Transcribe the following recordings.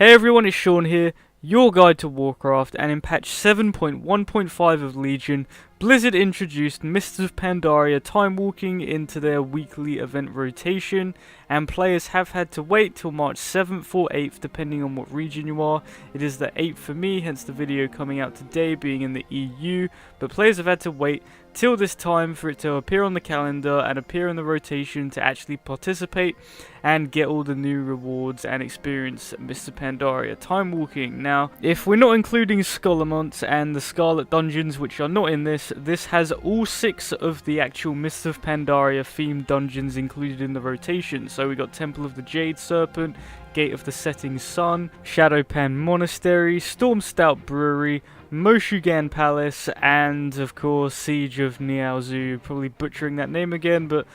Hey everyone, it's Sean here, your guide to Warcraft, and in patch 7.1.5 of Legion, Blizzard introduced Mists of Pandaria Timewalking into their weekly event rotation, and players have had to wait till March 7th or 8th depending on what region you are. It is the 8th for me, hence the video coming out today being in the EU, but players have had to wait till this time for it to appear on the calendar and appear in the rotation to actually participate and get all the new rewards and experience Mists of Pandaria Timewalking. Now, if we're not including Scholarmont and the Scarlet Dungeons, which are not in this has all 6 of the actual Mists of Pandaria themed dungeons included in the rotation. So we got Temple of the Jade Serpent, Gate of the Setting Sun, Shado-pan Monastery, Storm Stout Brewery, Mogu'shan Palace, and of course Siege of Niaozu. Probably butchering that name again, but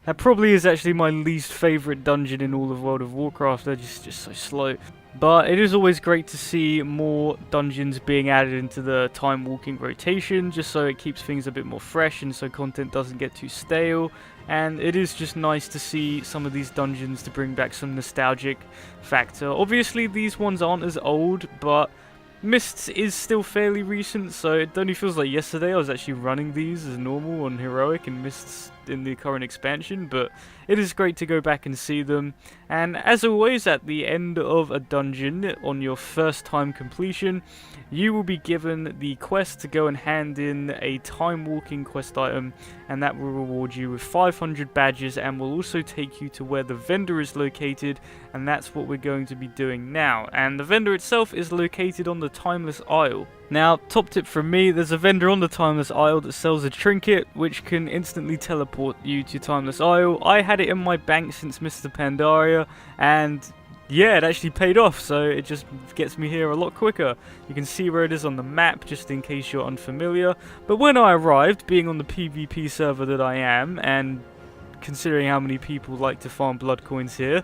that probably is actually my least favourite dungeon in all of World of Warcraft. They're just so slow. But it is always great to see more dungeons being added into the time walking rotation, just so it keeps things a bit more fresh and so content doesn't get too stale. And it is just nice to see some of these dungeons to bring back some nostalgic factor. Obviously these ones aren't as old, but Mists is still fairly recent, so it only feels like yesterday I was actually running these as normal on Heroic and Mists in the current expansion, but it is great to go back and see them. And as always, at the end of a dungeon, on your first time completion, you will be given the quest to go and hand in a time walking quest item, and that will reward you with 500 badges and will also take you to where the vendor is located, and that's what we're going to be doing now. And the vendor itself is located on the Timeless Isle. Now, top tip from me, there's a vendor on the Timeless Isle that sells a trinket which can instantly teleport you to Timeless Isle. I had it in my bank since Mr. Pandaria, and yeah, it actually paid off, so it just gets me here a lot quicker. You can see where it is on the map, just in case you're unfamiliar. But when I arrived, being on the PvP server that I am, and considering how many people like to farm blood coins here,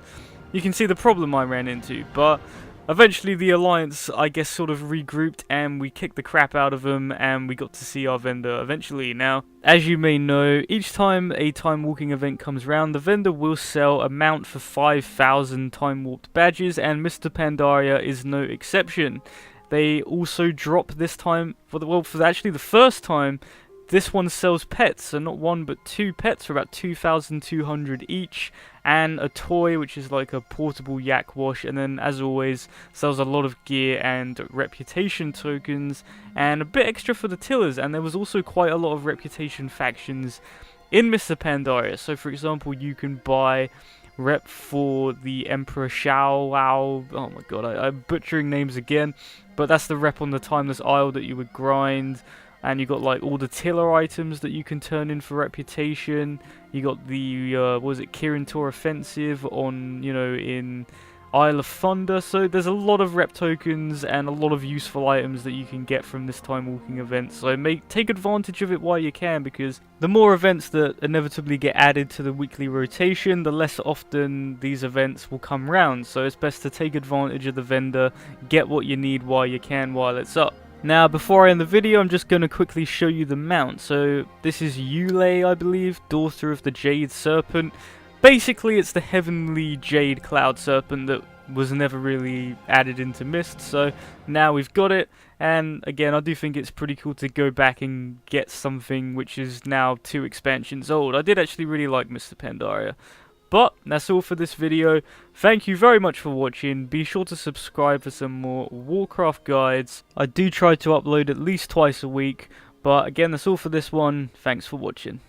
you can see the problem I ran into. But eventually the Alliance, I guess, sort of regrouped and we kicked the crap out of them and we got to see our vendor eventually. Now, as you may know, each time a time walking event comes round, the vendor will sell a mount for 5,000 time warped badges, and Mr. Pandaria is no exception. They also drop this time, for actually the first time, this one sells pets, so not one but 2 pets for about 2,200 each, and a toy which is like a portable yak wash, and then as always sells a lot of gear and reputation tokens and a bit extra for the tillers. And there was also quite a lot of reputation factions in Mr. Pandaria. So for example, you can buy rep for the Emperor Shao. Oh my god, I'm butchering names again, but that's the rep on the Timeless Isle that you would grind. And you got like all the tiller items that you can turn in for reputation. You got the Kirin Tor Offensive on, in Isle of Thunder. So there's a lot of rep tokens and a lot of useful items that you can get from this time walking event. So take advantage of it while you can, because the more events that inevitably get added to the weekly rotation, the less often these events will come round. So it's best to take advantage of the vendor, get what you need while you can, while it's up. Now, before I end the video, I'm just going to quickly show you the mount. So, this is Yulei, I believe, daughter of the Jade Serpent. Basically, it's the heavenly Jade Cloud Serpent that was never really added into Mist. So, now we've got it. And, again, I do think it's pretty cool to go back and get something which is now 2 expansions old. I did actually really like Mr. Pandaria. But that's all for this video. Thank you very much for watching. Be sure to subscribe for some more Warcraft guides. I do try to upload at least twice a week. But again, that's all for this one. Thanks for watching.